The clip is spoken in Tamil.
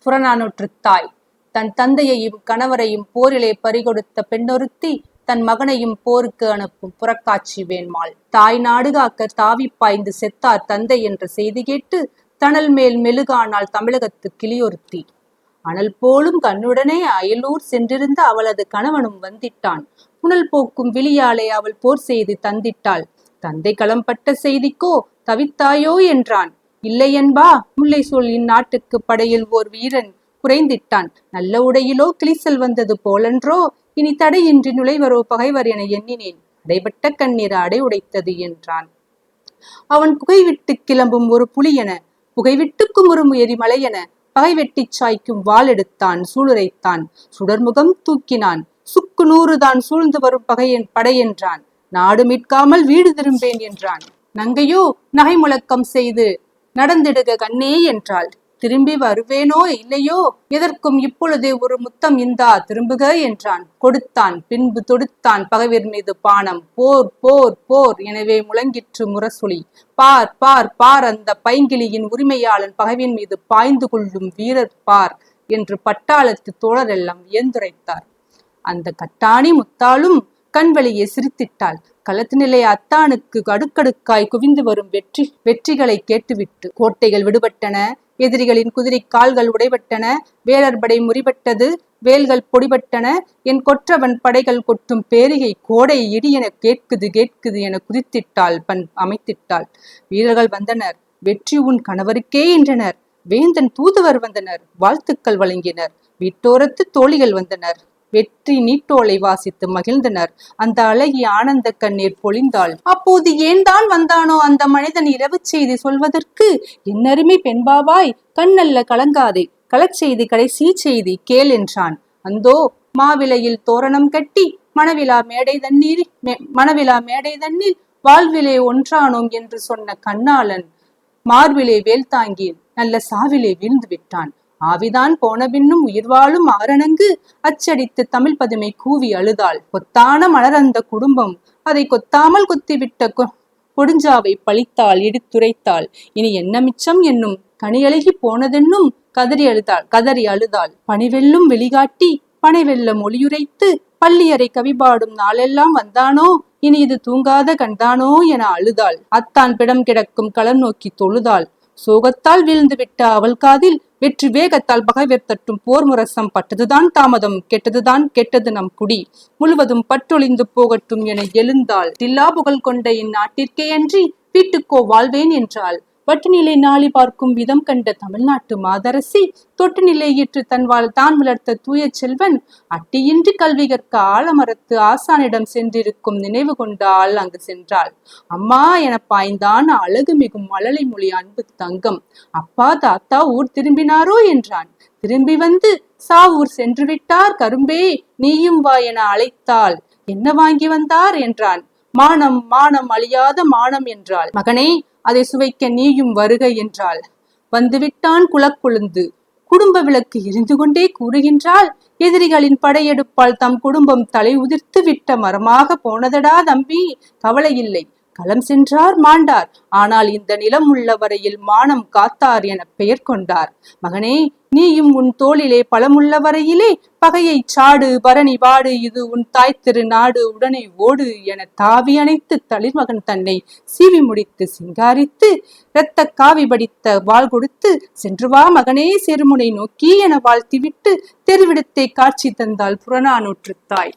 புறநானூற்றுத் தாய். தன் தந்தையையும் கணவரையும் போரிலே பறிகொடுத்த பெண்ணொருத்தி தன் மகனையும் போருக்கு அனுப்பும் புறக்காட்சி வேண்மாள். தாய் நாடு காக்க தாவிப் பாய்ந்து செத்தார் தந்தை என்ற செய்தி கேட்டு தணல் மேல் மெழுகானாள் தமிழகத்து கிளியொருத்தி. அனல் போலும் கண்ணுடனே அயலூர் சென்றிருந்த அவளது கணவனும் வந்திட்டான். புனல் போக்கும் விழியாலே அவள் போர் செய்து தந்திட்டாள். தந்தை களம்பட்ட செய்திக்கோ தவித்தாயோ என்றான். இல்லையென்பா, முல்லை சொல் இந்நாட்டுக்கு படையில் ஓர் வீரன் குறைந்திட்டான். நல்ல உடையிலோ கிளிசல் வந்தது போலன்றோ, இனி தடையின்றி நுழைவரோ பகைவர் என எண்ணினேன். அடைபட்ட கண்ணீர் அடை உடைத்தது என்றான். அவன் புகைவிட்டு கிளம்பும் ஒரு புலியென, புகைவிட்டு குமுறும் எரிமலையென பகை வெட்டி சாய்க்கும் வாள் எடுத்தான், சூளுரைத்தான், சுடர்முகம் தூக்கினான். சுக்கு 100 தான் சூழ்ந்து வரும் படை என்றான். நாடு மீட்காமல் வீடு திரும்பேன் என்றான். நங்கையோ நகை முழக்கம் செய்து நடந்திடுக கண்ணே என்றாள். திரும்பி வருவேனோ இல்லையோ, எதற்கும் இப்பொழுதே ஒரு முத்தம் இந்தா திரும்புக என்றான். கொடுத்தான். பின்பு தொடுத்தான் பகைவர் மீது பானம். போர் போர் போர் எனவே முழங்கிற்று முரசொலி. பார் பார் பார், அந்த பைங்கிளியின் உரிமையாளன் பகைவின் மீது பாய்ந்து கொள்ளும் வீரர் பார் என்று பட்டாளத்து தோழரெல்லாம் வியந்துரைத்தார். அந்த கட்டாணி முத்தாளும் கண்வழியே சிரித்திட்டாள். களத்து நிலை அத்தானுக்கு அடுக்கடுக்காய் குவிந்து வரும் வெற்றிகளை கேட்டுவிட்டு கோட்டைகள் விடுபட்டன. எதிரிகளின் குதிரை கால்கள் உடைபட்டன. வேலர் படை முறிபட்டது. வேல்கள் பொடிபட்டன. என் கொற்றவன் படைகள் கொட்டும் பேரிகை கோடை இடி என கேட்குது கேட்குது என குதித்திட்டாள். அமைத்திட்டாள். வீரர்கள் வந்தனர். வெற்றி உன் கணவருக்கே என்றனர். வேந்தன் தூதுவர் வந்தனர். வாழ்த்துக்கள் வழங்கினர். வீட்டோரத்து தோழிகள் வந்தனர். வெற்றி நீட்டோலை வாசித்து மகிழ்ந்தனர். அந்த அழகி ஆனந்த கண்ணீர் பொழிந்தாள். அப்போது ஏன் தான் வந்தானோ அந்த மனிதன் இரவு செய்தி சொல்வதற்கு? என்னருமை பெண்பாவாய், கண்ணல்ல கலங்காதே, களச்செய்தி கடைசி செய்தி கேள் என்றான். அந்தோ மாவிலையில் தோரணம் கட்டி மணவிழா மேடை தண்ணீர் வாழ்விலே ஒன்றானோம் என்று சொன்ன கண்ணாளன் மார்பிலே வேல் தாங்கி நல்ல சாவிலே வீழ்ந்து விட்டான். ஆவிதான் போன பின்னும் உயிர் வாழும் ஆரணங்கு அச்சடித்து தமிழ் பதுமை கூவி அழுதாள். கொத்தான மலரந்த குடும்பம் அதை கொத்தாமல் கொத்திவிட்ட கொடுஞ்சாவை பழித்தாள், இடித்துரைத்தாள். இனி என்ன மிச்சம் என்னும் கனியழகி போனதென்னும் கதறி அழுதாள். பனிவெல்லும் வெளிகாட்டி பனை வெல்லம் ஒளியுரைத்து பள்ளியறை கவிபாடும் நாளெல்லாம் வந்தானோ, இனி இது தூங்காத கண்டானோ என அழுதாள். அத்தான் பிடம் கிடக்கும் களம் நோக்கி தொழுதாள். சோகத்தால் வீழ்ந்து விட்ட அவள் காதில் வெற்றி வேகத்தால் பகைவர் தட்டும் போர் முரசம். பட்டதுதான் தாமதம், கெட்டது நம் குடி முழுவதும் பற்றொழிந்து போகட்டும் என எழுந்தாள். தில்லா புகழ் கொண்ட இந்நாட்டிற்கே அன்றி வீட்டுக்கோ வாழ்வேன் என்றாள். வட்டுநிலை நாளி பார்க்கும் விதம் கண்ட தமிழ்நாட்டு மாதரசி தொட்டு நிலையிற்று தான் வளர்த்த தூய செல்வன் அட்டியின்றி கல்வி கற்க ஆலமரத்து ஆசானிடம் சென்றிருக்கும் நினைவு கொண்டாள். அங்கு சென்றாள். அம்மா என பாய்ந்தான் அழகு மிகும் மழலை மொழி அன்பு தங்கம். அப்பா தாத்தா ஊர் திரும்பினாரோ என்றான். திரும்பி வந்து சாவூர் சென்று விட்டார் கரும்பே, நீயும் வா என அழைத்தாள். என்ன வாங்கி வந்தார் என்றான். மானம் மானம் அழியாத மானம் என்றாள். மகனே, அதை சுவைக்க நீயும் வருக என்றாள். வந்துவிட்டான் குலக்கொழுந்து. குடும்ப விளக்கு எரிந்து கொண்டே கூறுகின்றாள். எதிரிகளின் படையெடுப்பால் தம் குடும்பம் தலை உதிர்த்து விட்ட மரமாக போனதடா தம்பி, கவலை இல்லை. களம் சென்றார் மாண்டார், ஆனால் இந்த நிலம் உள்ள வரையில் மானம் காத்தார் என பெயர் கொண்டார். மகனே, நீயும் உன் தோளிலே பழமுள்ள வரையிலே பகையை சாடு பரணி பாடு, இது உன் தாய் திரு நாடு, உடனே ஓடு என தாவி அணைத்து தளிர்மகன் தன்னை சீவி முடித்து சிங்காரித்து இரத்த காவி படித்த வாள் கொடுத்து சென்று வா மகனே செருமுனை நோக்கி என வாழ்த்திவிட்டு தெருவிடத்தை காட்சி தந்தாள் புறநானூற்று தாய்.